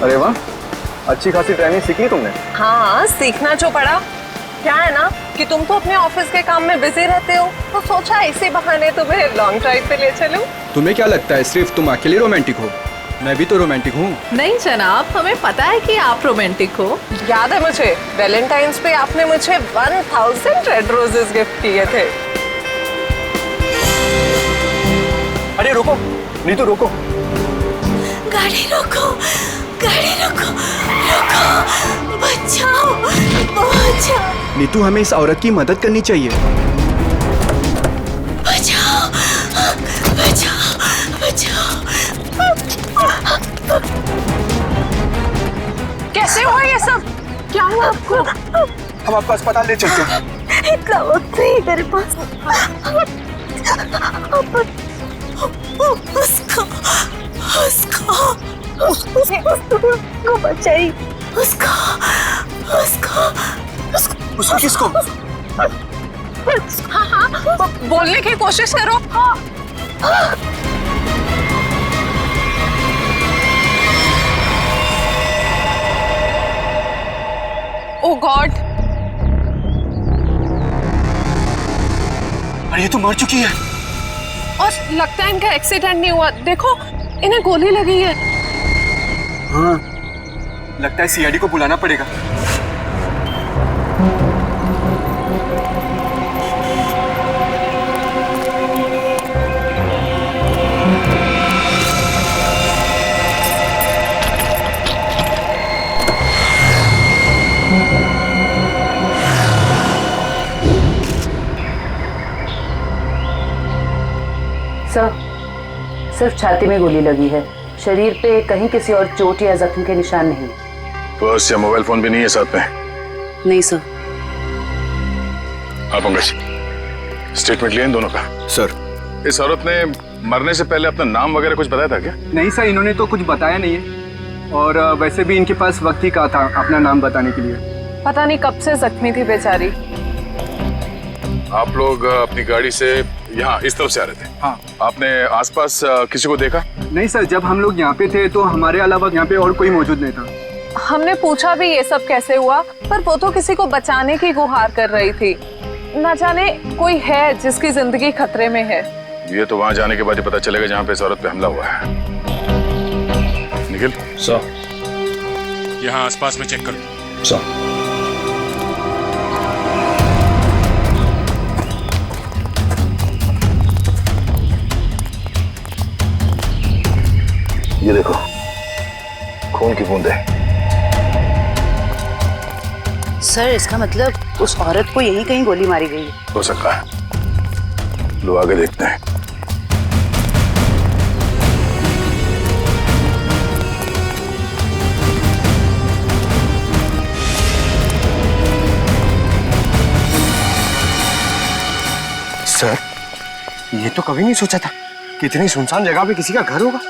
अरे वाह, अच्छी खासी ट्रेनिंग सीखी तुमने। हाँ, सीखना जो पड़ा। क्या है ना कि तुम तो अपने ऑफिस के काम में बिजी रहते हो, तो सोचा इसी बहाने तुम्हें लॉन्ग ड्राइव पे ले चलूं। तुम्हें क्या लगता है सिर्फ तुम अकेले रोमांटिक हो? मैं भी तो रोमांटिक हूँ। नहीं जनाब, हमें पता है कि आप रोमांटिक हो। याद है मुझे, वैलेंटाइंस पे आपने मुझे 1000 रेड रोजेस गिफ्ट किए थे। अरे रुको नीतू, रोको। गाड़ी रोको, गाड़ी रोको, रोको, बचाओ, बचाओ, नीतू, हमें इस औरत की मदद करनी चाहिए। बचाओ, बचाओ, बचाओ। कैसे हुआ ये सब? क्या हुआ आपको? हम आपको अस्पताल ले चलते हैं। इतना वक्त नहीं मेरे पास। उसको बचाई, उसको किसको? हाँ, बोलने की कोशिश करो। ओह गॉड, अरे ये तो मर चुकी है। और लगता है इनका एक्सीडेंट नहीं हुआ। देखो, इन्हें गोली लगी है। हाँ, लगता है सीआईडी को बुलाना पड़ेगा। सर, सिर्फ छाती में गोली लगी है, शरीर पे कहीं किसी और चोट या जख्म के निशान नहीं। पर्स या मोबाइल फोन भी नहीं है साथ में? नहीं सर। हाँ पंकज, स्टेटमेंट लिया इन दोनों का? सर, इस औरत ने मरने से पहले अपना नाम वगैरह कुछ बताया था क्या? नहीं सर, इन्होंने तो कुछ बताया नहीं है, और वैसे भी इनके पास वक्त ही कहा था अपना नाम बताने के लिए। पता नहीं कब से जख्मी थी बेचारी। आप लोग अपनी गाड़ी से यहाँ इस तरफ से आ रहे थे? हाँ। आपने आसपास किसी को देखा? नहीं सर, जब हम लोग यहाँ पे थे तो हमारे अलावा यहाँ पे और कोई मौजूद नहीं था। हमने पूछा भी ये सब कैसे हुआ, पर वो तो किसी को बचाने की गुहार कर रही थी। न जाने कोई है जिसकी जिंदगी खतरे में है। ये तो वहाँ जाने के बाद ही पता चलेगा जहाँ पे इस औरत पे हमला हुआ है। निखिल सर, यहाँ आसपास में चेक करो। सर। ये देखो, खून की बूंदें। सर, इसका मतलब उस औरत को यहीं कहीं गोली मारी गई है। हो सकता है, लो आगे देखते हैं। सर, ये तो कभी नहीं सोचा था कि इतनी सुनसान जगह पे किसी का घर होगा।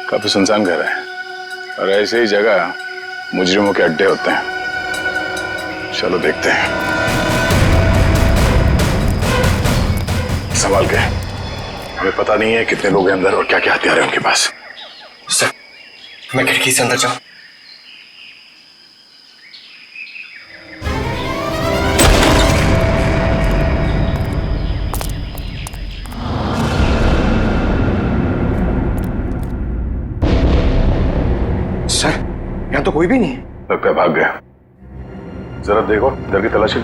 काफी सुनसान घर है, और ऐसे ही जगह मुजरिमों के अड्डे होते हैं। चलो देखते हैं। संभाल के, हमें पता नहीं है कितने लोग हैं अंदर और क्या क्या हथियार है उनके पास। सर, मैं खिड़की से अंदर जाऊं? सर, यहाँ तो कोई भी नहीं है। लगता है भाग गया। जरा देखो इधर की तलाशी,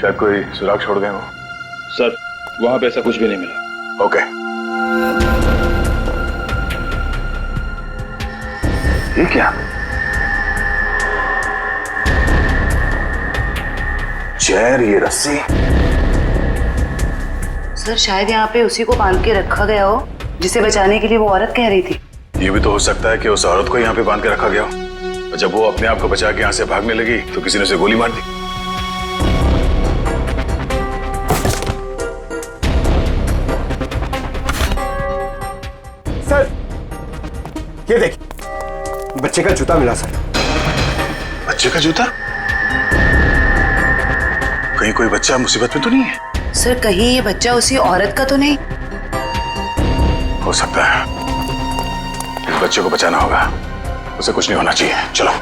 शायद कोई सुराग छोड़ गए हो। सर, वहां पे ऐसा कुछ भी नहीं मिला। ओके, ये क्या? चेयर, ये रस्सी। सर, शायद यहाँ पे उसी को बांध के रखा गया हो जिसे बचाने के लिए वो औरत कह रही थी। ये भी तो हो सकता है कि उस औरत को यहाँ पे बांध के रखा गया हो, और जब वो अपने आप को बचा के यहाँ से भागने लगी तो किसी ने उसे गोली मार दी। सर, ये देखिए, बच्चे का जूता मिला सर। बच्चे का जूता? कहीं कोई बच्चा मुसीबत में तो नहीं है? सर, कहीं ये बच्चा उसी औरत का तो नहीं? हो सकता है। इस बच्चे को बचाना होगा। उसे कुछ नहीं होना चाहिए। चलो।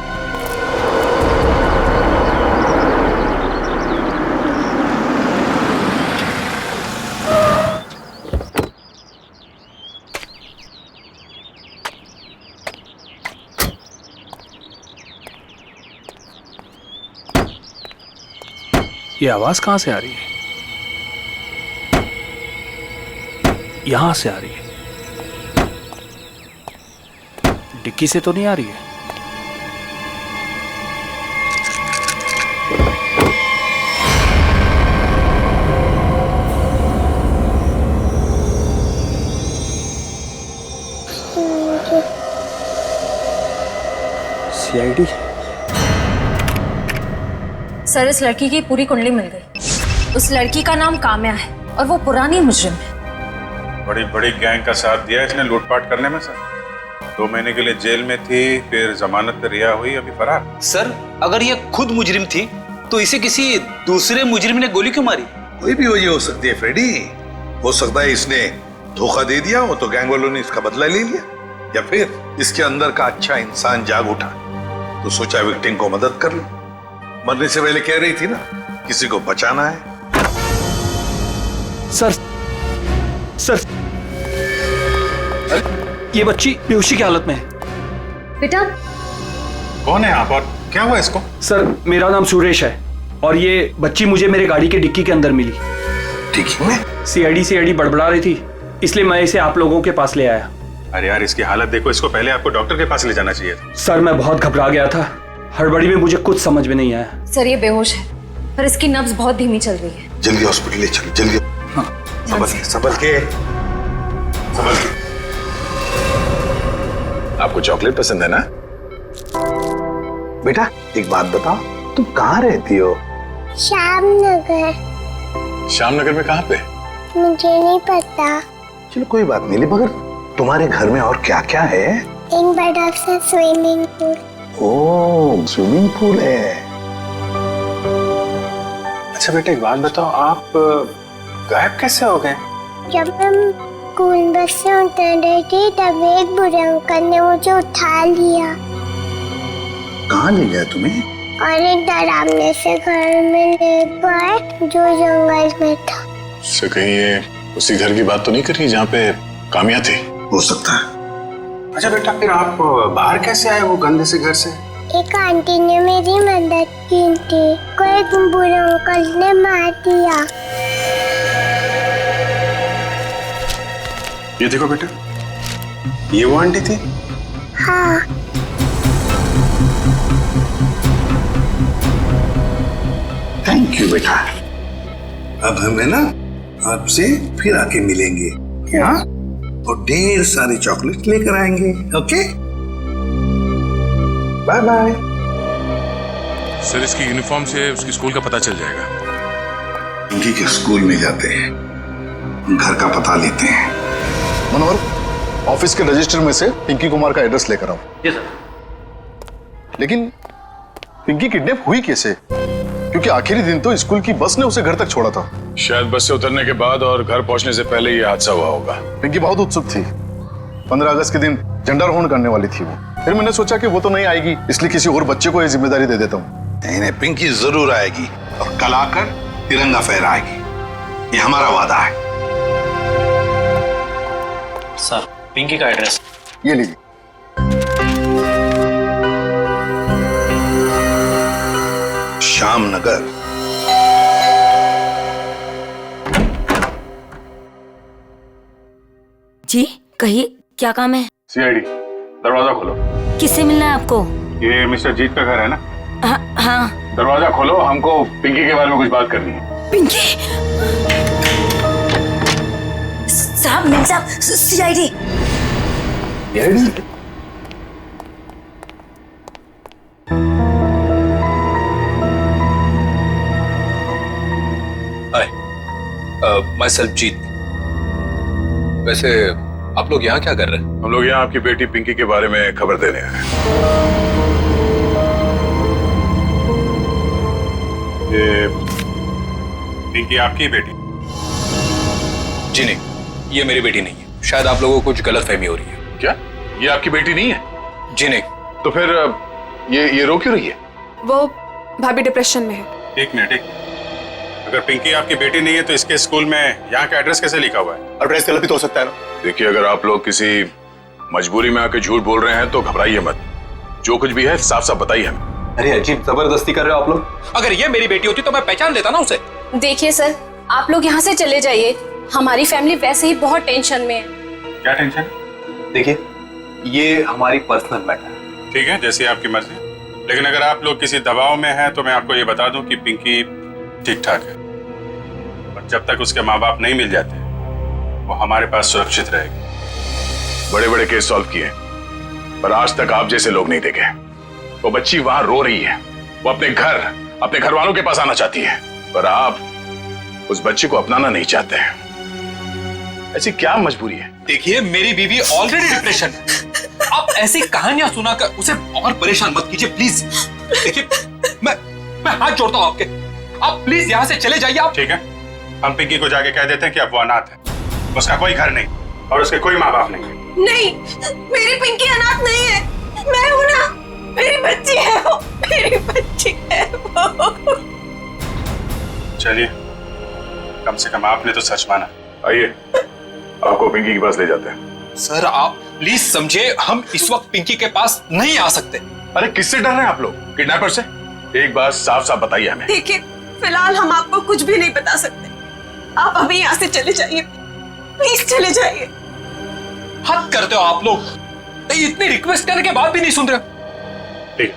ये आवाज कहां से आ रही है? यहां से आ रही है। डिक्की से तो नहीं आ रही है। सीआईडी। सर, इस लड़की की पूरी कुंडली मिल गई। उस लड़की का नाम काम्या है और वो पुरानी मुजरिम है। बड़ी बड़ी गैंग का साथ दिया इसने लूटपाट करने में। सर 2 महीने के लिए जेल में थी, फिर जमानत पे रिहा हुई, अभी फरार। सर अगर ये खुद मुजरिम थी तो इसे किसी दूसरे मुजरिम ने गोली क्यों मारी? कोई भी वजह हो सकती है फ्रेडी। हो सकता है इसने धोखा दे दिया हो तो गैंग वालों ने इसका बदला ले लिया, या फिर इसके अंदर का अच्छा इंसान जाग उठा तो सोचा विक्टिम को मदद कर ले। मरने से पहले कह रही थी ना किसी को बचाना है। सर ये बच्ची बेहोशी की हालत में है। बेटा, कौन है आप और क्या हुआ इसको? सर मेरा नाम सुरेश है और ये बच्ची मुझे मेरे गाड़ी के डिक्की के अंदर मिली। डिक्की में? सीआईडी बड़बड़ा रही थी, इसलिए मैं इसे आप लोगों के पास ले आया। अरे यार इसकी हालत देखो, इसको पहले आपको डॉक्टर के पास ले जाना चाहिए था। सर मैं बहुत घबरा गया था, हड़बड़ी में मुझे कुछ समझ में नहीं आया। सर ये बेहोश है पर इसकी नब्ज बहुत धीमी चल रही है। जल्दी हॉस्पिटल ले चलो, जल्दी। संभल के। आपको चॉकलेट पसंद है ना? बेटा एक बात बताओ, तुम कहाँ रहती हो? श्यामनगर। श्यामनगर में कहाँ पे? मुझे नहीं पता। चलो कोई बात नहीं, मगर तुम्हारे घर में और क्या क्या है? एक बड़ा सा स्विमिंग पूल। ओह स्विमिंग पूल है। अच्छा बेटा एक बात बताओ, आप गायब कैसे हो गए? जब हम स्कूल बस से उतर रही थी तब एक बुरे अंकल ने मुझे उठा लिया कहाँ ले गया तुम्हें? और एक डरावने से घर में ले गए जो जंगल में था। से कहीं ये उसी घर की बात तो नहीं कर रही जहाँ पे काम्या थी? हो सकता है। अच्छा बेटा फिर आप बाहर कैसे आए वो गंदे से घर से? एक आंटी ने मेरी मदद की थी, कोई बुरे अंकल ने मार दिया। ये देखो बेटा, ये वो आंटी थी? हाँ। थैंक यू बेटा। अब हम है ना आपसे फिर आके मिलेंगे, हाँ? और ढेर सारी चॉकलेट लेकर आएंगे। Okay bye bye. सर इसकी यूनिफॉर्म से उसकी स्कूल का पता चल जाएगा। इनकी के स्कूल में जाते हैं, घर का पता लेते हैं। मनोहर, ऑफिस के रजिस्टर में से पिंकी कुमार का एड्रेस लेकर आओ। जी सर। लेकिन पिंकी किडनैप हुई कैसे? क्योंकि आखिरी दिन तो स्कूल की बस ने उसे घर तक छोड़ा था। शायद बस से उतरने के बाद और घर पहुंचने से पहले ये हादसा हुआ होगा। पिंकी बहुत उत्सुक थी। 15 अगस्त के दिन झंडारोहण करने वाली थी वो। फिर मैंने सोचा कि वो तो नहीं आएगी, इसलिए किसी और बच्चे को ये जिम्मेदारी दे देता हूँ। नहीं, पिंकी जरूर आएगी और कल आकर तिरंगा फहराएगी, ये हमारा वादा है। सर पिंकी का एड्रेस ये लीजिए। श्यामनगर। जी कहिए, क्या काम है? सीआईडी, दरवाजा खोलो। किससे मिलना है आपको? ये मिस्टर जीत का घर है ना? हाँ। दरवाजा खोलो, हमको पिंकी के बारे में कुछ बात करनी है। पिंकी साहब, मिल साहब, सीआईडी। माय सेल्फ जीत। वैसे आप लोग यहाँ क्या कर रहे हैं? हम लोग यहाँ आपकी बेटी पिंकी के बारे में खबर देने आए हैं। ये पिंकी आपकी बेटी? जी नहीं, ये मेरी बेटी नहीं है। शायद आप लोगों को कुछ गलतफहमी हो रही है। क्या ये आपकी बेटी नहीं है? जी नहीं, तो फिर ये रो क्यों रही है? वो भाभी डिप्रेशन में है। एक मिनट। अगर पिंकी आपकी बेटी नहीं है तो इसके स्कूल में यहाँ का एड्रेस कैसे लिखा हुआ है? एड्रेस गलत भी तो हो सकता है ना। देखिए, अगर आप लोग किसी मजबूरी में आके झूठ बोल रहे हैं तो घबराइए मत। जो कुछ भी है साफ साफ बताइए हमें। अरे अजीब जबरदस्ती कर रहे हो आप लोग। अगर ये मेरी बेटी होती तो मैं पहचान लेता ना उसे। देखिए सर, आप लोग यहाँ से चले जाइए। हमारी फैमिली वैसे ही बहुत टेंशन में है। क्या टेंशन? देखिए, ये हमारी पर्सनल मैटर है। ठीक है, जैसी आपकी मर्जी। लेकिन अगर आप लोग किसी दबाव में हैं तो मैं आपको ये बता दूं कि पिंकी ठीक ठाक है, और जब तक उसके माँ बाप नहीं मिल जाते वो हमारे पास सुरक्षित रहेगी। बड़े बड़े केस सॉल्व किए, पर आज तक आप जैसे लोग नहीं देखे। वो बच्ची वहां रो रही है, वो अपने घर वालों के पास आना चाहती है, पर आप उस बच्ची को अपनाना नहीं चाहते हैं। ऐसी क्या मजबूरी है? देखिए, मेरी बीवी ऑलरेडी डिप्रेशन है। आप ऐसी कहानियां सुनाकर उसे और परेशान मत कीजिए प्लीज। देखिए, मैं हाथ जोड़ता हूं आपके। आप प्लीज यहाँ से चले जाइए। आप ठीक है, हम पिंकी को जाके कह देते हैं कि अब वो अनाथ है, उसका कोई घर नहीं और उसके कोई माँ बाप नहीं है। नहीं, मेरी पिंकी अनाथ नहीं है। मैं हूं ना, मेरी बच्ची है वो, मेरी बच्ची है वो। चलिए, कम से कम आपने तो सच माना। आइए, आपको पिंकी के पास ले जाते हैं। सर, आप प्लीज समझे, हम इस वक्त पिंकी के पास नहीं आ सकते। अरे किससे डर रहे हैं आप लोग? किडनैपर से? एक बात साफ साफ बताइए हमें। देखिए, फिलहाल हम आपको कुछ भी नहीं बता सकते। आप अभी यहाँ से चले जाइए, प्लीज चले जाइए। हद करते हो आप लोग। इतनी रिक्वेस्ट करने के बाद भी नहीं सुन रहे। ठीक।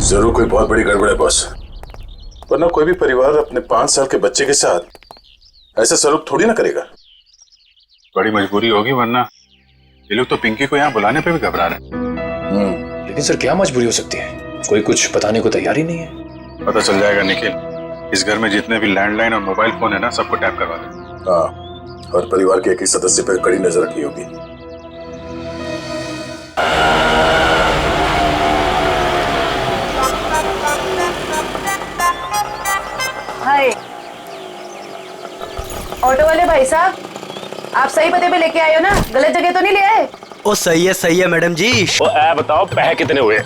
जरूर कोई बहुत बड़ी गड़बड़ है बॉस, वरना कोई भी परिवार अपने 5 साल के बच्चे के साथ ऐसा सलूक थोड़ी ना करेगा। बड़ी मजबूरी होगी, वरना ये लोग तो पिंकी को यहाँ बुलाने पे भी घबरा रहे हैं। लेकिन सर, क्या मजबूरी हो सकती है? कोई कुछ बताने को तैयार ही नहीं है। पता चल जाएगा निखिल। इस घर में जितने भी लैंडलाइन और मोबाइल फोन है ना, सबको टैप करवा दे। हाँ, और परिवार के एक ही सदस्य पर कड़ी नजर रखनी होगी। हाय, ऑटो वाले भाई साहब, आप सही पते पे लेके आए हो ना? गलत जगह तो नहीं ले आए? ओ सही है मैडम जी। ओ बताओ, पैसे कितने हुए?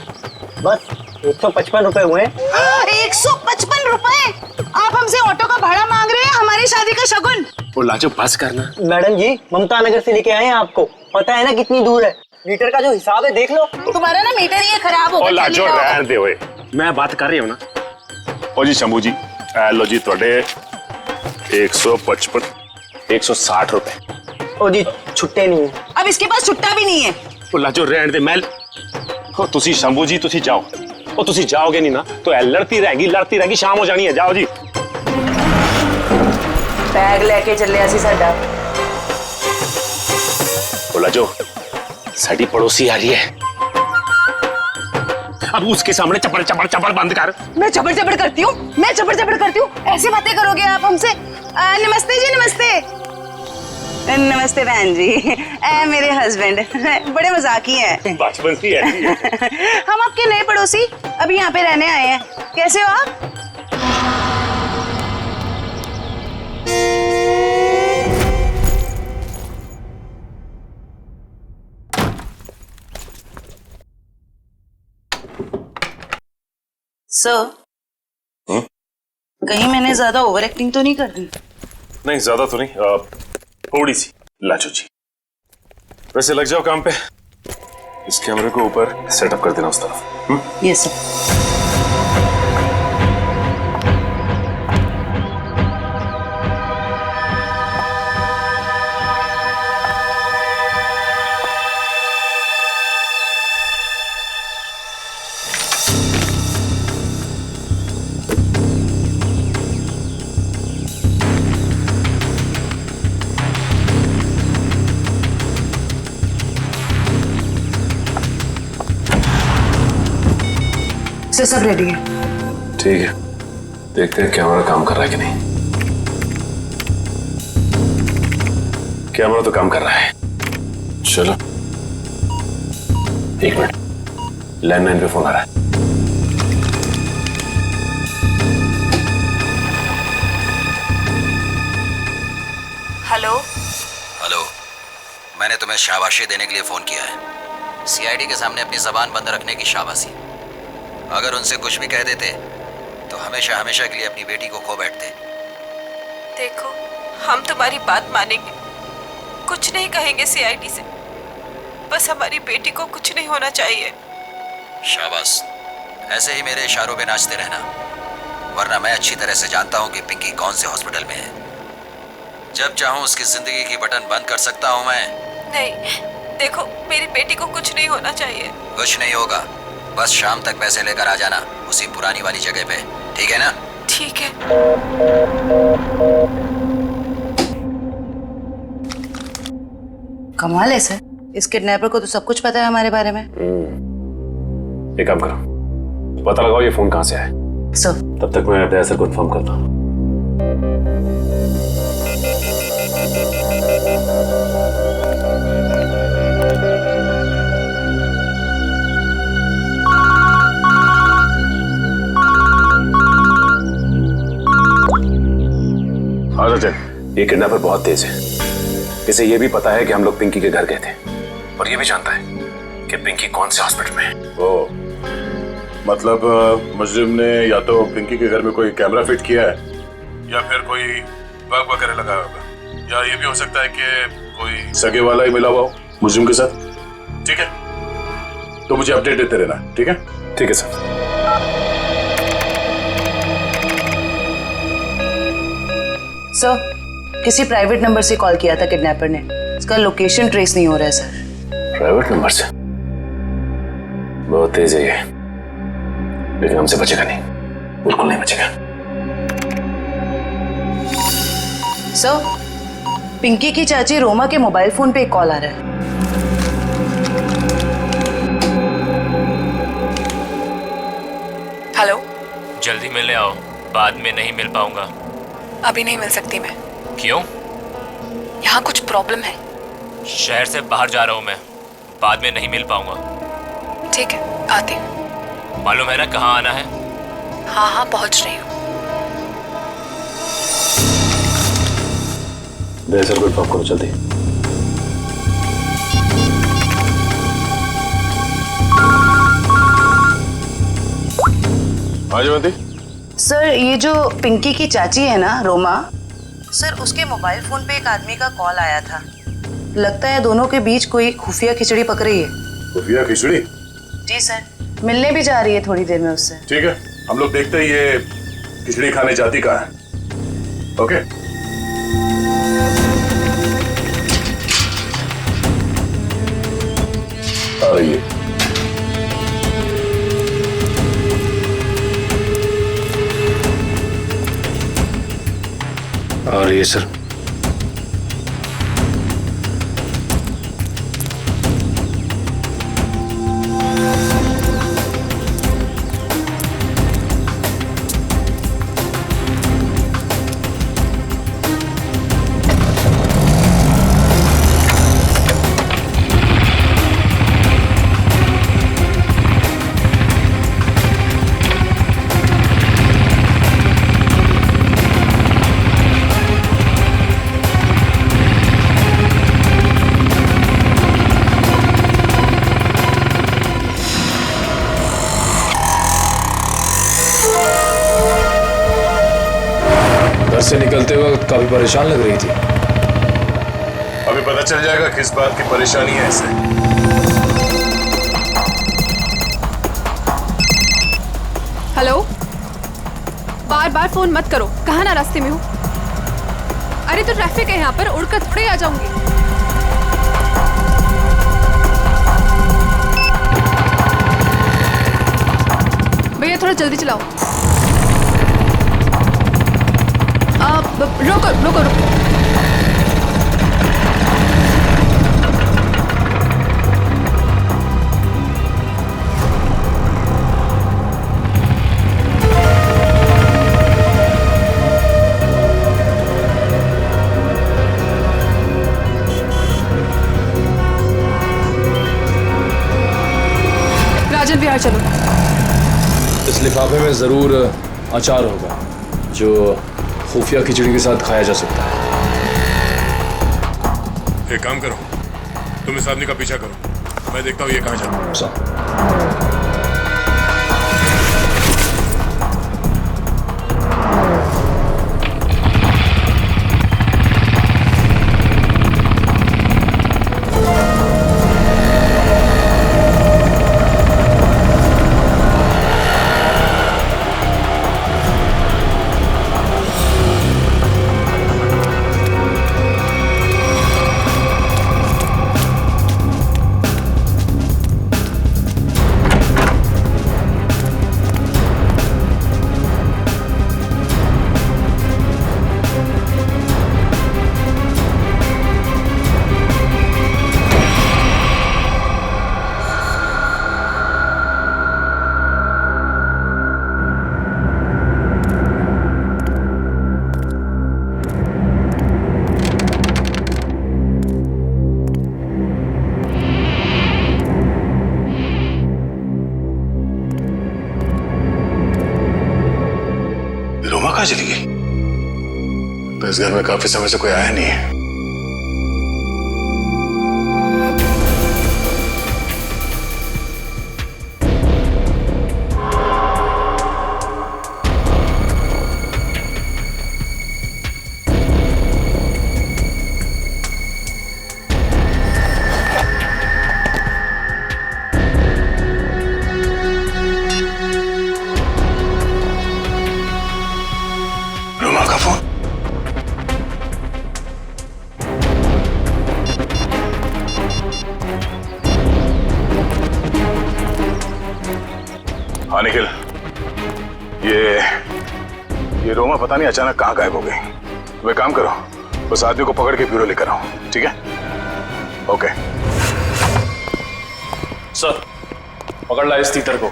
बस 155 रुपए हुए। 155 रुपए? आप हमसे ऑटो का भाड़ा मांग रहे हैं हमारी शादी का शगुन? ओ लाजो, बस करना। मैडम जी, ममता नगर से लेके आए हैं आपको। पता है ना कितनी दूर है? मीटर का जो हिसाब है देख लो। तुम्हारा ना मीटर ही खराब हो ओ लाजो, रहने दे ओए, मैं बात कर रही हूँ ना। ओ जी शंभू जी, लो जी थोड़े 155 160 रुपए। ओ जी, छुट्टे नहीं है। अब इसके पास छुट्टा भी नहीं है। ओ लाजो, रहने दे। मैं तुसी शंभू जी, तुसी जाओ। ओ तुसी जाओगे नहीं ना तो लड़ती रहेगी, शाम हो जानी है। जाओ जी। बैग लेके चले ऐसी साडा। ओ लाजो, साडी पड़ोसी आ रही है, अब उसके सामने चपड़ चपड़ चपड़ बंद कर। मैं चपड़ चपड़ करती हूँ? मैं चपड़ चपड़ करती हूँ? ऐसी बातें करोगे आप हमसे? नमस्ते जी, नमस्ते। नमस्ते बहन जी। मेरे हस्बैंड बड़े मजाकी हैं। बचपन से ऐसी है। हम आपके नए पड़ोसी अभी यहाँ पे रहने आए हैं। कैसे हो आप? सर, कहीं मैंने ज्यादा ओवर एक्टिंग तो नहीं कर दी? नहीं, ज्यादा तो नहीं, थोड़ी सी। लाजो जी, वैसे लग जाओ काम पे। इस कैमरे को ऊपर सेटअप कर देना उस तरफ। Yes sir. सब रेडी है। ठीक है, देखते हैं कैमरा काम कर रहा है कि नहीं। कैमरा तो काम कर रहा है। चलो, 1 मिनट, लैंडलाइन पे फोन आ रहा है। मैंने तुम्हें शाबाशी देने के लिए फोन किया है। सीआईडी के सामने अपनी जबान बंद रखने की शाबाशी। अगर उनसे कुछ भी कह देते तो हमेशा हमेशा के लिए अपनी बेटी को खो बैठते। देखो, हम तुम्हारी बात मानेंगे, कुछ नहीं कहेंगे सीआईडी से। बस हमारी बेटी को कुछ नहीं होना चाहिए। शाबाश, ऐसे ही मेरे इशारों पे नाचते रहना, वरना मैं अच्छी तरह से जानता हूँ कि पिंकी कौन से हॉस्पिटल में है। जब चाहूँ उसकी जिंदगी की बटन बंद कर सकता हूँ मैं। नहीं, देखो, मेरी बेटी को कुछ नहीं होना चाहिए। कुछ नहीं होगा, बस शाम तक पैसे लेकर आ जाना उसी पुरानी वाली जगह पे, ठीक है ना? ठीक है। कमाल है सर, इस किडनैपर को तो सब कुछ पता है हमारे बारे में। एक काम करो, पता लगाओ ये फोन कहाँ से आया। सर, तब तक मैं अपने सर को इन्फॉर्म करता हूँ। हाँ सचिन, ये किडनैपर बहुत तेज है। इसे ये भी पता है कि हम लोग पिंकी के घर गए थे, और ये भी जानता है कि पिंकी कौन से हॉस्पिटल में है। ओ, मतलब मुजरिम ने या तो पिंकी के घर में कोई कैमरा फिट किया है या फिर कोई बग वगैरह लगाया होगा, या ये भी हो सकता है कि कोई सगे वाला ही मिला हुआ हो मुजरिम के साथ। ठीक है, तो मुझे अपडेट देते रहना। ठीक है? ठीक है सर। सर, किसी प्राइवेट नंबर से कॉल किया था किडनैपर ने, इसका लोकेशन ट्रेस नहीं हो रहा है सर। प्राइवेट नंबर से? बहुत तेज है ये, लेकिन हमसे बचेगा नहीं, बिल्कुल नहीं बचेगा। सर, पिंकी की चाची रोमा के मोबाइल फोन पे एक कॉल आ रहा है। हेलो, जल्दी मिलने आओ, बाद में नहीं मिल पाऊंगा। अभी नहीं मिल सकती मैं। क्यों? यहाँ कुछ प्रॉब्लम है। शहर से बाहर जा रहा हूँ मैं, बाद में नहीं मिल पाऊंगा। ठीक है, आती हूँ। मालूम है ना कहाँ आना है? हाँ हाँ, पहुँच रही हूँ। सर को इन्फॉर्म करो जल्दी। हाँ जयवंती। सर, ये जो पिंकी की चाची है ना, रोमा, सर उसके मोबाइल फोन पे एक आदमी का कॉल आया था। लगता है दोनों के बीच कोई खुफिया खिचड़ी पक रही है। खुफिया खिचड़ी? जी सर, मिलने भी जा रही है थोड़ी देर में उससे। ठीक है, हम लोग देखते हैं ये खिचड़ी खाने जाती कहाँ है। ओके? आ रही है। आ रही है सर। से निकलते वक्त काफी परेशान लग रही थी। अभी पता चल जाएगा किस बात की परेशानी है इसे। हेलो, बार बार फोन मत करो, कहाँ ना रास्ते में हूँ। अरे तो ट्रैफिक है यहाँ पर, उड़कर थोड़े आ जाऊंगी। भैया थोड़ा जल्दी चलाओ। रोको रोको रोको। राजन विहार चलो। इस लिफाफे में जरूर अचार होगा जो खुफिया खिचड़ी के साथ खाया जा सकता है। एक काम करो, तुम इस आदमी का पीछा करो, मैं देखता हूँ ये कहाँ जाता है। रोमा कहाँ चली गई? तो इस घर में काफी समय से कोई आया नहीं है। रोमा का फोन। हाँ निखिल, ये रोमा पता नहीं अचानक कहाँ गायब हो गई। तुम एक काम करो, उस आदमी को पकड़ के ब्यूरो लेकर आओ, ठीक है? ओके सर, पकड़ ला इस तीतर को।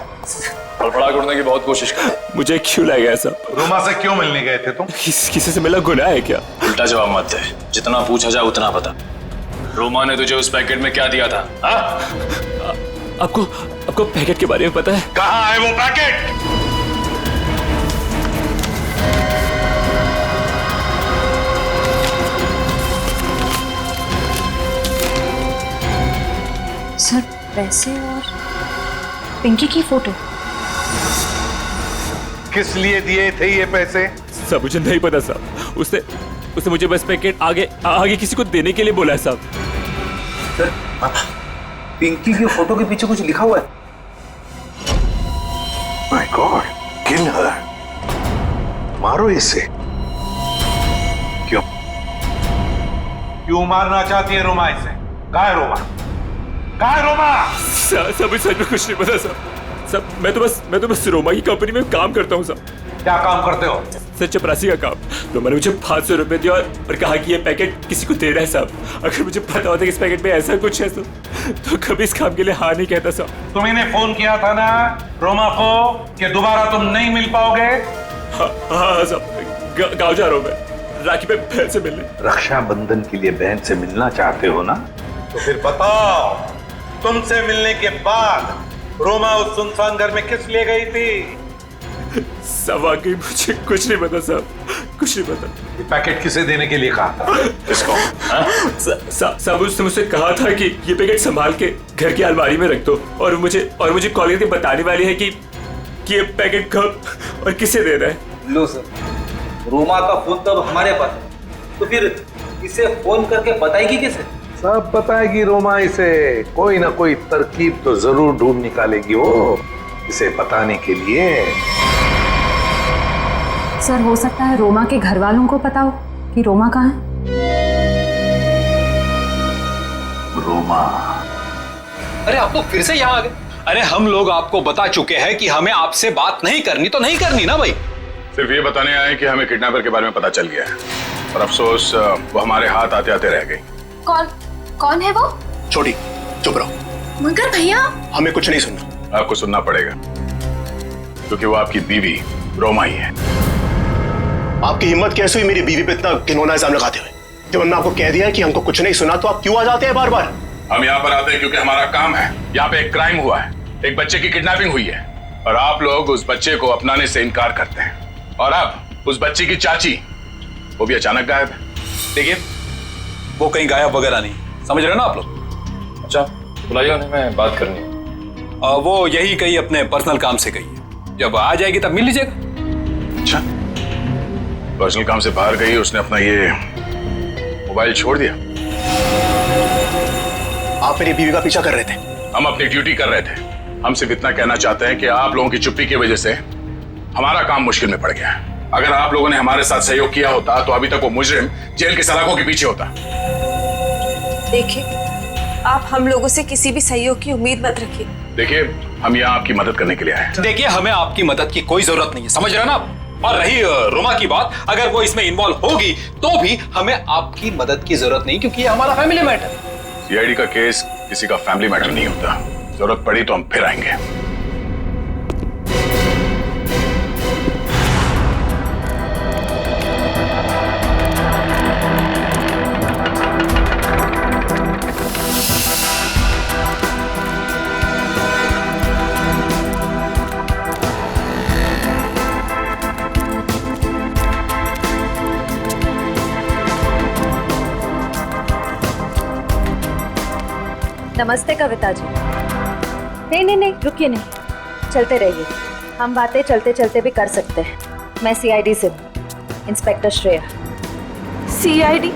फड़फड़ा उड़ने की बहुत कोशिश कर। मुझे क्यों लाया गया सब? रोमा से क्यों मिलने गए थे तुम? किसी से मिला गुनाह है क्या? उल्टा जवाब मत दे, जितना पूछा जाए उतना बता। रोमा ने तुझे उस पैकेट में क्या दिया था? आपको पैकेट के बारे में पता है? कहाँ है वो पैकेट? सर पैसे और पिंकी की फोटो। किस लिए दिए थे ये पैसे? सब मुझे नहीं पता साहब। उसने मुझे बस पैकेट आगे किसी को देने के लिए बोला है साहब। सर, पिंकी की फोटो के पीछे कुछ लिखा हुआ है। माय गॉड, किल हर। मारो इसे। क्यों मारना चाहती है रोमा इसे? कहाँ है रोमा? कहाँ है रोमा? सब सच में कुछ नहीं पता साहब। सब मैं तो बस रोमा की कंपनी में काम करता हूँ साहब। क्या काम करते हो? सर चपरासी का काम। रोमा ने मुझे 500 रुपए दिया और कहा कि ये पैकेट किसी को दे रहा है साहब। अगर मुझे पता होता कि इस पैकेट में ऐसा कुछ है तो कभी इस काम के लिए हाँ नहीं कहता साहब। तुमने फोन किया था ना रोमा को कि दोबारा तुम नहीं मिल पाओगे? हाँ साहब, गाँव जा रहा हूँ मैं राखी पे बहन से मिलने। रक्षाबंधन के लिए बहन से मिलना चाहते हो ना? तो फिर बताओ, तुमसे मिलने के बाद रोमा उस सुनसान घर में किस लिए गई थी? सब वाकई मुझे कुछ नहीं पता साहब, कुछ नहीं पता। ये पैकेट किसे देने के लिए कहा? किसको? साहब उसने मुझसे कहा था कि ये पैकेट संभाल के घर की अलमारी में रख दो और मुझे कॉल करके बताने वाली है कि ये पैकेट कब और किसे दे रहा है। लो सर, रोमा का फोन तब हमारे पास है, तो फिर इसे फोन करके बताएगी किसे? सब बताएगी रोमा इसे। कोई ना कोई तरकीब तो जरूर ढूंढ निकालेगी वो इसे बताने के लिए। सर हो सकता है रोमा के घर वालों को पता हो कि रोमा कहाँ है। रोमा? अरे आप लोग फिर से यहाँ आ गए। अरे हम लोग आपको बता चुके हैं कि हमें आपसे बात नहीं करनी, तो नहीं करनी ना भाई। सिर्फ ये बताने आए कि हमें किडनैपर के बारे में पता चल गया है और अफसोस वो हमारे हाथ आते आते रह गई। कौन है वो? छोटी चुप रहो। मगर भैया हमें कुछ नहीं सुनना। आपको सुनना पड़ेगा क्योंकि वो आपकी बीवी रोमा ही है। आपकी हिम्मत कैसे हुई मेरी बीवी पे इतना घिनौना इल्जाम लगाते हुए? जब हमने आपको कह दिया है कि हमको कुछ नहीं सुना तो आप क्यों आ जाते हैं बार बार? हम यहाँ पर आते हैं क्योंकि हमारा काम है। यहाँ पे एक क्राइम हुआ है, एक बच्चे की किडनैपिंग हुई है और आप लोग उस बच्चे को अपनाने से इनकार करते हैं। और अब उस बच्ची की चाची वो भी अचानक गायब है। देखिए, वो कहीं गायब वगैरह नहीं, समझ रहे हो ना आप लोग? अच्छा बुलाइए उन्हें, मैं बात करनी है। वो यही कहीं अपने पर्सनल काम से गई है, जब आ जाएगी तब मिल लीजिएगा। अच्छा, पर्सनल काम से बाहर गई, उसने अपना ये मोबाइल छोड़ दिया। आप मेरी बीवी का पीछा कर रहे थे। हम अपनी ड्यूटी कर रहे थे। हम सिर्फ इतना कहना चाहते हैं कि आप लोगों की चुप्पी की वजह से हमारा काम मुश्किल में पड़ गया है। अगर आप लोगों ने हमारे साथ सहयोग किया होता तो अभी तक वो मुजरिम जेल की सलाखों के पीछे होता। देखिए, आप हम लोगों से किसी भी सहयोग की उम्मीद मत रखिए। देखिए, हम यहाँ आपकी मदद करने के लिए आए हैं। देखिए, हमें आपकी मदद की कोई जरूरत नहीं है, समझ रहे हैं ना आप? और रही रोमा की बात, अगर वो इसमें इन्वॉल्व होगी तो भी हमें आपकी मदद की जरूरत नहीं, क्योंकि ये हमारा फैमिली मैटर है। सीआईडी का केस किसी का फैमिली मैटर नहीं होता। जरूरत पड़ी तो हम फिर आएंगे। नमस्ते कविता जी। नहीं, रुकिए नहीं, चलते रहिए। हम बातें चलते चलते भी कर सकते हैं। मैं सीआईडी से हूँ, इंस्पेक्टर श्रेया। सीआईडी?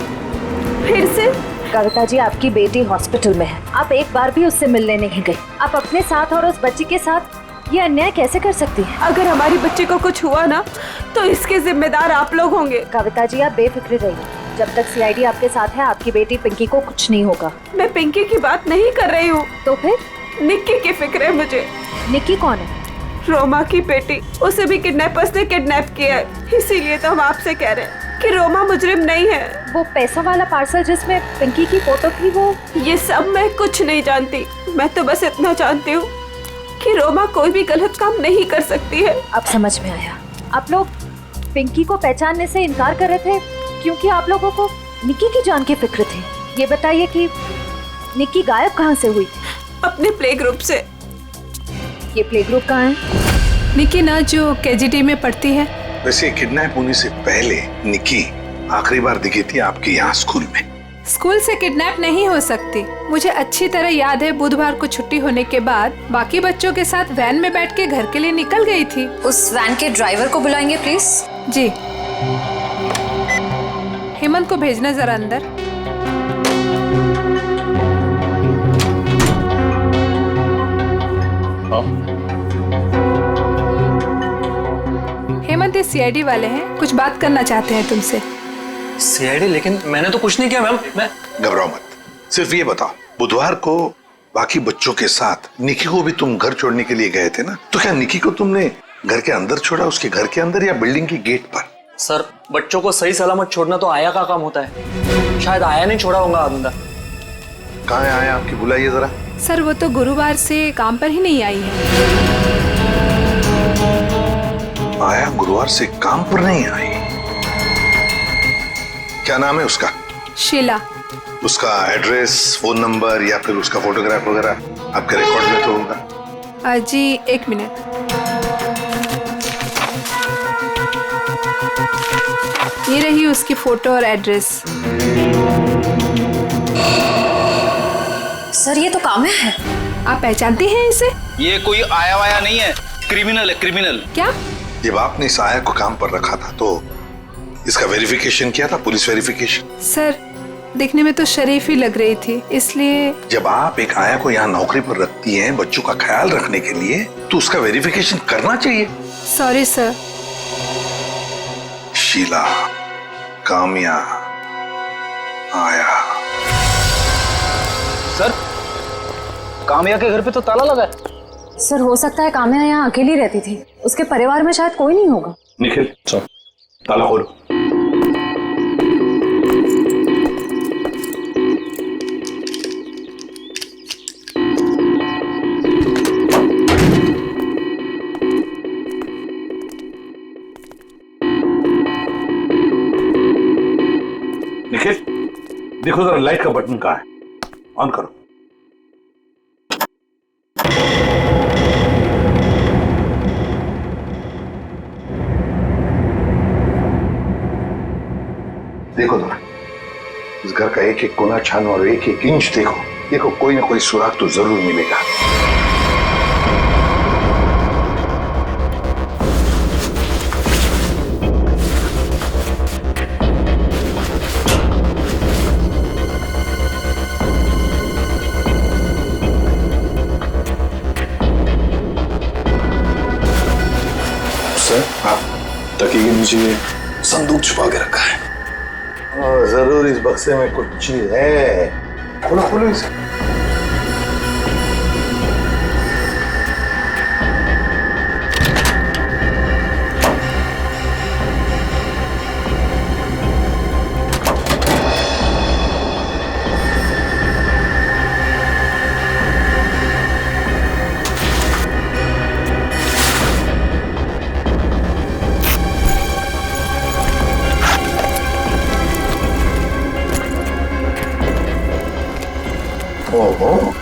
फिर से? कविता जी, आपकी बेटी हॉस्पिटल में है, आप एक बार भी उससे मिलने नहीं गई। आप अपने साथ और उस बच्ची के साथ ये अन्याय कैसे कर सकती हैं? अगर हमारी बच्ची को कुछ हुआ ना तो इसके जिम्मेदार आप लोग होंगे। कविता जी, आप बेफिक्र रहिए। जब तक सीआईडी आपके साथ है, आपकी बेटी पिंकी को कुछ नहीं होगा। मैं पिंकी की बात नहीं कर रही हूँ। तो फिर? निक्की की फिक्र है मुझे। निक्की कौन है? रोमा की बेटी। उसे भी किडनैपर्स ने किडनैप किया है, इसीलिए तो हम आपसे कह रहे हैं कि रोमा मुजरिम नहीं है। वो पैसा वाला पार्सल जिसमें पिंकी की फोटो थी, वो? ये सब मैं कुछ नहीं जानती। मैं तो बस इतना जानती हूँ कि रोमा कोई भी गलत काम नहीं कर सकती है। अब समझ में आया। आप लोग पिंकी को पहचानने से इनकार कर रहे थे क्योंकि आप लोगों को निक्की की जान की फिक्र थी। ये बताइए कि निक्की गायब कहाँ से हुई थी? अपने प्ले ग्रुप से। ये प्ले ग्रुप कहाँ है? निक्की ना जो केजीडी में पढ़ती है। वैसे किडनैप होने से पहले निक्की आखिरी बार दिखी थी आपके यहाँ स्कूल में। स्कूल से किडनैप नहीं हो सकती। मुझे अच्छी तरह याद है, बुधवार को छुट्टी होने के बाद बाकी बच्चों के साथ वैन में बैठ के घर के लिए निकल गई थी। उस वैन के ड्राइवर को बुलाएंगे प्लीज। जी। हेमंत को भेजना जरा अंदर। हेमंत ये सीआईडी वाले हैं, कुछ बात करना चाहते हैं तुमसे। सीआईडी? लेकिन मैंने तो कुछ नहीं किया मैम। मैं घबराओ मत, सिर्फ ये बताओ, बुधवार को बाकी बच्चों के साथ निक्की को भी तुम घर छोड़ने के लिए गए थे ना? तो क्या निक्की को तुमने घर के अंदर छोड़ा, उसके घर के अंदर या बिल्डिंग की गेट पर? सर, बच्चों को सही सलामत छोड़ना तो आया का काम होता है। शायद आया नहीं छोड़ा होगा अंदर। कहाँ है आया आपकी? बुलाइए जरा। सर, वो तो गुरुवार से काम पर ही नहीं आई है। आया गुरुवार से काम पर नहीं आई? क्या नाम है उसका? शीला। उसका एड्रेस, फोन नंबर या फिर उसका फोटोग्राफ वगैरह आपके रिकॉर्ड में तो होगा? जी, एक मिनट। ये रही उसकी फोटो और एड्रेस। सर, ये तो काम्या है। आप पहचानती हैं इसे? ये कोई आया वाया नहीं है, क्रिमिनल है, क्रिमिनल। क्या? जब आपने इस आया को काम पर रखा था तो इसका वेरिफिकेशन किया था, पुलिस वेरिफिकेशन? सर, दिखने में तो शरीफ ही लग रही थी, इसलिए। जब आप एक आया को यहाँ नौकरी पर रखती हैं बच्चों का ख्याल रखने के लिए, तो उसका वेरिफिकेशन करना चाहिए। Sorry sir. शीला, काम्या, आया। सर, काम्या के घर पे तो ताला लगा है। सर, हो सकता है काम्या यहाँ अकेली रहती थी, उसके परिवार में शायद कोई नहीं होगा। निखिल, चल ताला खोलो। निखिल, देखो जरा लाइट का बटन कहाँ है, ऑन करो। देखो जरा, इस घर का एक एक कोना छानो और एक एक इंच देखो। देखो कोई ना कोई सुराग तो जरूर मिलेगा। सर, हाँ, तकिए के नीचे संदूक छुपा के रखा है। जरूर इस बक्से में कुछ चीज है। खोलो खोलो इसे। ओहो,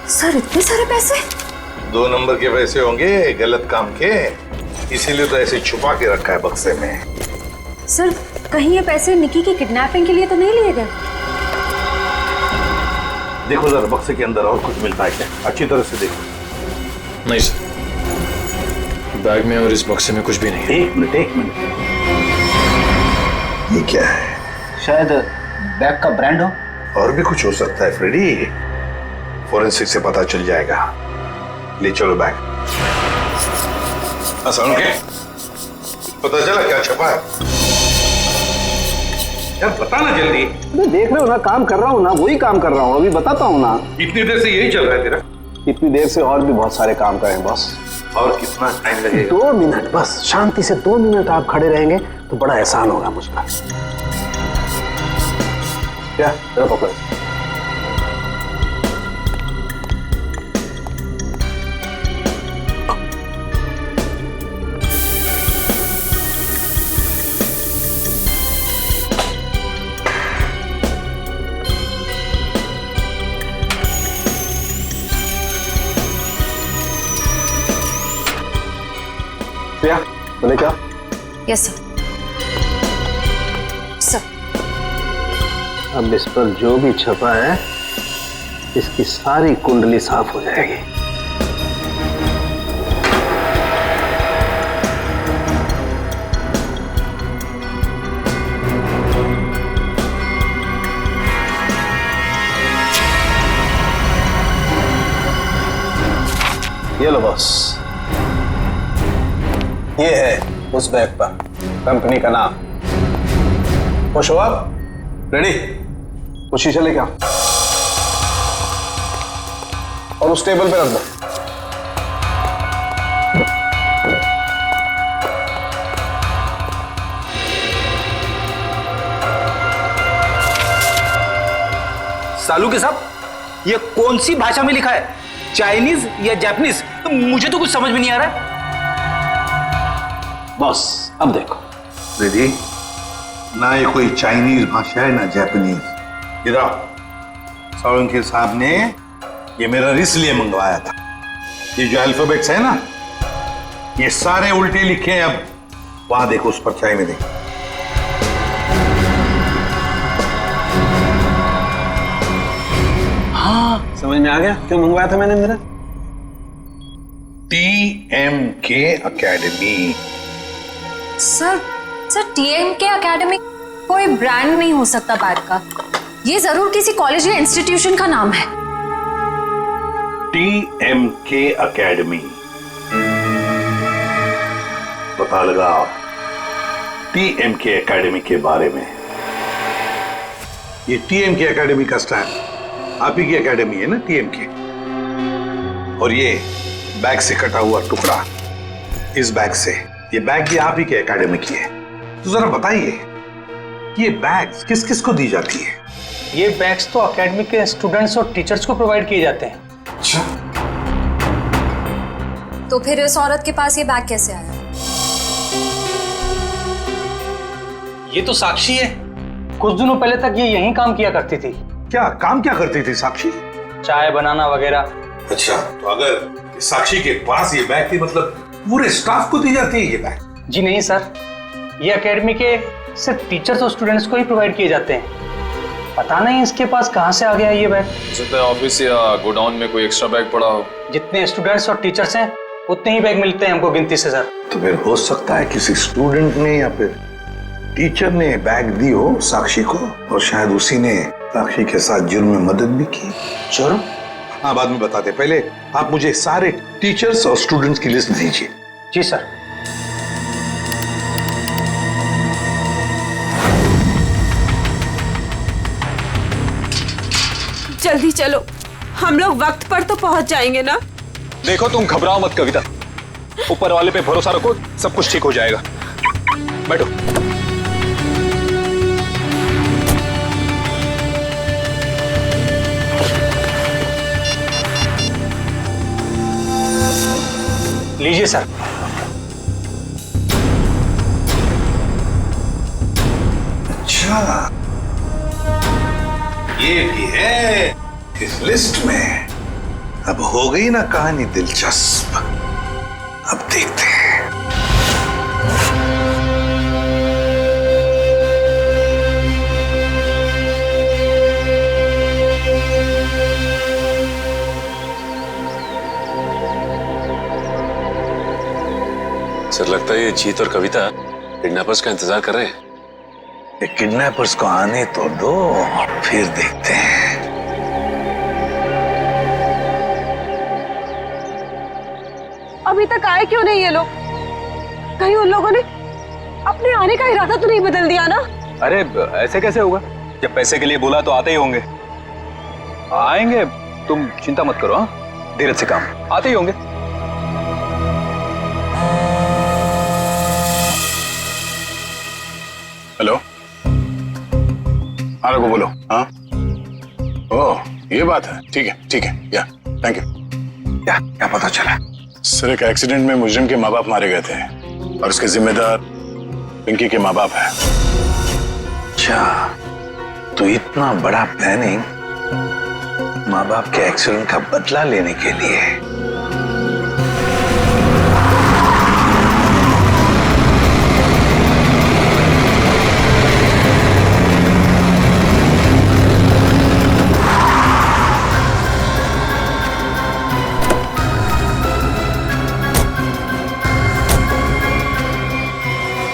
सर इतने सारे पैसे? 2 नंबर के पैसे होंगे गलत काम के, इसीलिए तो ऐसे छुपा के रखा है बक्से में। सर कहीं ये पैसे निकी की किडनैपिंग के लिए तो नहीं लिए गए? देखो जरा बक्से के अंदर और कुछ मिलता है क्या, अच्छी तरह से देखो। नहीं सर, बैग में और इस बक्से में कुछ भी नहीं है। एक मिनट, ये क्या है? शायद बैग का ब्रांड हो। और भी कुछ हो सकता है फ्रेडी, फोरेंसिक से पता चल जाएगा। ले चलो बैग। असलम के पता चला क्या छपा है? यार बता ना जल्दी। देख रहे हो ना, काम कर रहा हूँ ना, वही काम कर रहा हूँ, अभी बताता हूँ ना। इतनी देर से यही चल रहा है तेरा? इतनी देर से और भी बहुत सारे काम करें बॉस। और कितना टाइम लगेगा? 2 मिनट बस, शांति से 2 मिनट आप खड़े रहेंगे तो बड़ा एहसान होगा मुझ पर। क्या जरा पकड़ो। प्रिया, बोले क्या? Yes sir. सर अब इस पर जो भी छपा है इसकी सारी कुंडली साफ हो जाएगी। ये लो बॉस, ये है उस बैग पर कंपनी का नाम। खुश हो आप? रेडी? वो शीशा लेके आओ और उस टेबल पे रख दो। सालू के साहब, ये कौन सी भाषा में लिखा है, चाइनीज या जापानीज? तो मुझे तो कुछ समझ में नहीं आ रहा है। बॉस अब देखो। रेडी? ना ये कोई चाइनीज भाषा है ना जापानीज। इधर सालुंके साहब ने ये मेरा इसलिए मंगवाया था। ये जो अल्फाबेट्स है ना, ये सारे उल्टे लिखे हैं। अब वहां देखो, उस परछाई में देखो। हाँ समझ में आ गया क्यों मंगवाया था मैंने मेरा। TMK academy. Sir TMK academy कोई ब्रांड नहीं हो सकता बैग का, ये जरूर किसी कॉलेज या इंस्टीट्यूशन का नाम है। TMK एकेडमी, पता लगाओ TMK एकेडमी के बारे में। ये TMK एकेडमी का स्टैंड आप ही की एकेडमी है ना, TMK। और ये बैग से कटा हुआ टुकड़ा, इस बैग से, ये बैग भी आप ही के एकेडमी की है। तो जरा बताइए, ये बैग्स किस किस को दी जाती है? ये बैग्स तो एकेडमी के स्टूडेंट्स और टीचर्स को प्रोवाइड किए जाते हैं। अच्छा, तो फिर इस औरत के पास ये बैग कैसे आया? ये तो साक्षी है, कुछ दिनों पहले तक ये यहीं काम किया करती थी। क्या काम क्या करती थी साक्षी? चाय बनाना वगैरह। अच्छा, तो अगर साक्षी के पास ये बैग थी, मतलब पूरे स्टाफ को दी जाती है ये बैग? जी नहीं सर, ये एकेडमी के सिर्फ टीचर्स और स्टूडेंट्स को ही प्रोवाइड किए जाते हैं। पता नहीं इसके पास कहाँ से आ गया ये बैग। हो सकता है ऑफिस या गोडाउन में कोई एक्स्ट्रा बैग पड़ा हो। जितने स्टूडेंट्स और टीचर्स हैं उतने ही बैग मिलते हैं हमको गिनती से सर। तो फिर हो सकता है किसी स्टूडेंट ने या फिर टीचर ने बैग दी हो साक्षी को, और शायद उसी ने साक्षी के साथ जुर्म में मदद भी की। जुर्म? हाँ, बाद में बताते, पहले आप मुझे सारे टीचर्स और स्टूडेंट्स की लिस्ट दीजिए। जी सर। जल्दी चलो, हम लोग वक्त पर तो पहुंच जाएंगे ना। देखो तुम घबराओ मत कविता, ऊपर वाले पे भरोसा रखो, सब कुछ ठीक हो जाएगा। बैठो। लीजिए सर। अच्छा, ये भी है इस लिस्ट में। अब हो गई ना कहानी दिलचस्प। अब देखते हैं। सर लगता है ये जीत और कविता किडनैपर्स का इंतजार कर रहे हैं। ये किडनैपर्स को आने तो दो, फिर देखते हैं। अभी तक आए क्यों नहीं ये लोग? कहीं उन लोगों ने अपने आने का इरादा तो नहीं बदल दिया ना? अरे ऐसे कैसे होगा? जब पैसे के लिए बोला तो आते ही होंगे। आएंगे, तुम चिंता मत करो। हाँ, धीरज से काम, आते ही होंगे। हेलो, हाँ रघु बोलो। हाँ, ओह ये बात है, ठीक है, या थैंक यू। क्या पता चला? सर एक एक्सीडेंट में मुजरिम के माँ बाप मारे गए थे और उसके जिम्मेदार पिंकी के माँ बाप है। अच्छा, तो इतना बड़ा प्लानिंग माँ बाप के एक्सीडेंट का बदला लेने के लिए।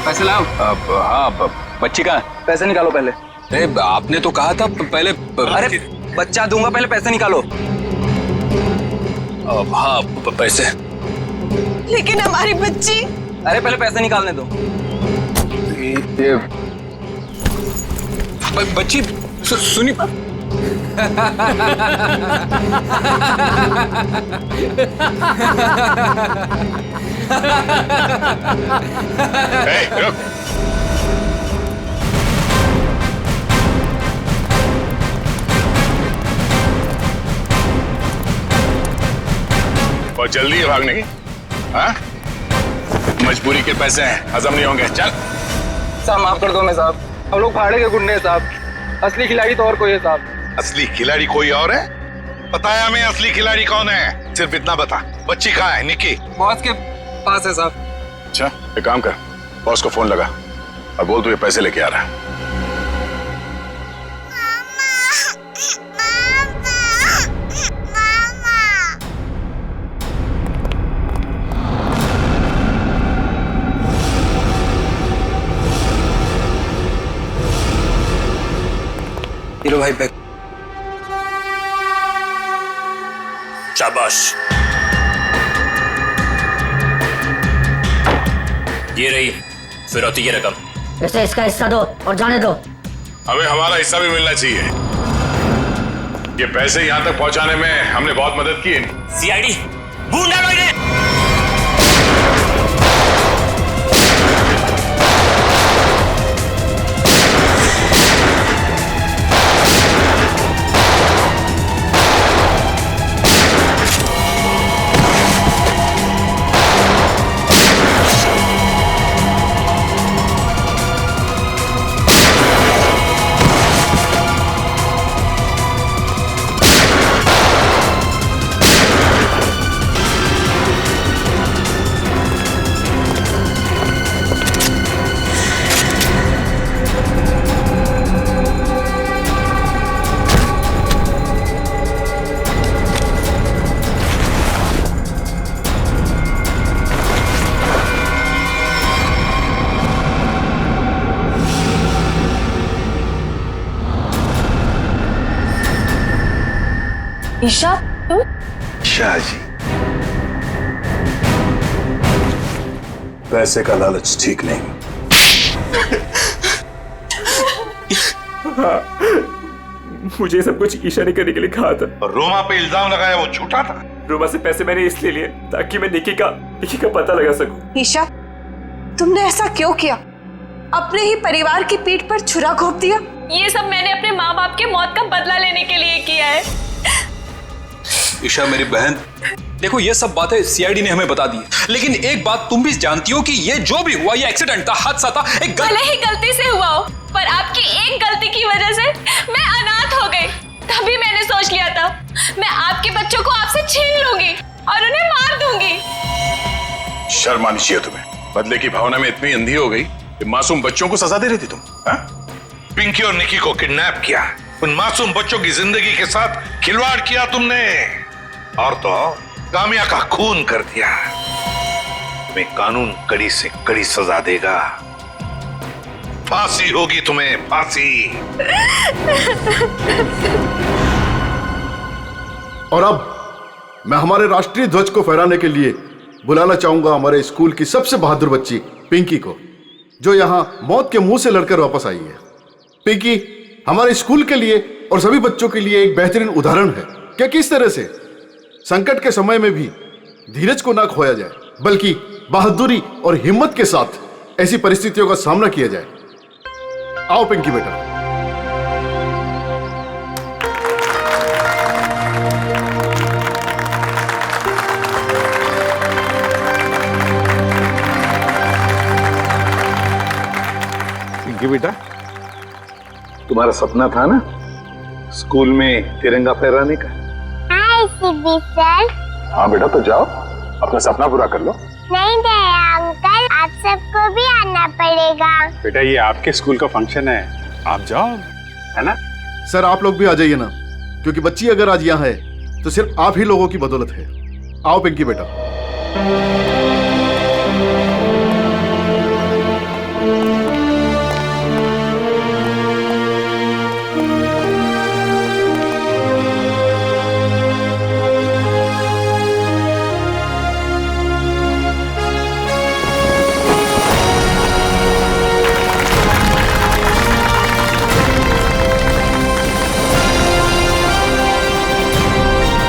पैसे लाओ। हाँ, बच्ची का पैसे निकालो पहले। अरे आपने तो कहा था पहले। अरे बच्चा दूंगा, पहले पैसे निकालो। हाँ पैसे। लेकिन हमारी बच्ची। अरे पहले पैसे निकालने दो। ये बच्ची सुनी। रुक। बहुत जल्दी है भागने की। हाँ? मजबूरी के पैसे हैं, हजम नहीं होंगे। चल। साहब माफ कर दो मैं साहब, हम लोग भाड़े के गुंडे हैं साहब, असली खिलाड़ी तो और कोई है साहब। असली खिलाड़ी कोई और है? बताया हमें असली खिलाड़ी कौन है, सिर्फ इतना बता। बच्ची कहाँ है? निक्की बॉस के पास है साहब। अच्छा एक काम कर, बॉस को फोन लगा और बोल तू ये पैसे लेके आ रहा है। लो भाई बैग। शाबाश, ये रही फिरौती की रकम। इसे इसका हिस्सा दो और जाने दो। हमें हमारा हिस्सा भी मिलना चाहिए। ये पैसे यहाँ तक पहुँचाने में हमने बहुत मदद की। सीआईडी बूंदा भाई ने। ईशा तुम? शाह जी, पैसे का लालच ठीक नहीं। हाँ, मुझे सब कुछ ईशा ने करने के लिए कहा था। और रोमा पे इल्जाम लगाया वो झूठा था। रोमा से पैसे मैंने इसलिए लिए ताकि मैं निकी का पता लगा सकूं। ईशा, तुमने ऐसा क्यों किया? अपने ही परिवार की पीठ पर छुरा घोंप दिया। ये सब मैंने अपने माँ बाप के मौत का बदला लेने के लिए किया है। ईशा मेरी बहन, देखो ये सब बातें सीआईडी ने हमें बता दी, लेकिन एक बात तुम भी जानती हो कि ये जो भी हुआ ये एक्सीडेंट था, हादसा था, एक भले ही गलती से हुआ हो, पर आपकी एक गलती की वजह से मैं अनाथ हो गई। तभी मैंने सोच लिया था मैं आपके बच्चों को आपसे छीन लूंगी और उन्हें मार दूंगी। शर्म आनी चाहिए तुम्हें। बदले की भावना में इतनी अंधी हो गई कि मासूम बच्चों को सजा दे रही थी तुम। पिंकी और निकी को किडनैप किया, उन मासूम बच्चों की जिंदगी के साथ खिलवाड़ किया तुमने, और तो कामिया का खून कर दिया। तुम्हें कानून कड़ी से कड़ी सजा देगा, फांसी होगी तुम्हें, फांसी। और अब मैं हमारे राष्ट्रीय ध्वज को फहराने के लिए बुलाना चाहूंगा हमारे स्कूल की सबसे बहादुर बच्ची पिंकी को, जो यहां मौत के मुंह से लड़कर वापस आई है। पिंकी हमारे स्कूल के लिए और सभी बच्चों के लिए एक बेहतरीन उदाहरण है कि किस तरह से संकट के समय में भी धीरज को ना खोया जाए, बल्कि बहादुरी और हिम्मत के साथ ऐसी परिस्थितियों का सामना किया जाए। आओ पिंकी बेटा। पिंकी बेटा, तुम्हारा सपना था ना स्कूल में तिरंगा फहराने का? हाय सीबी सर। हाँ बेटा, तो जाओ अपना सपना पूरा कर लो। नहीं दया अंकल, आप सबको भी आना पड़ेगा। बेटा ये आपके स्कूल का फंक्शन है, आप जाओ, है ना? सर आप लोग भी आ जाइए ना, क्योंकि बच्ची अगर आज यहाँ है तो सिर्फ आप ही लोगों की बदौलत है। आओ पिंकी बेटा।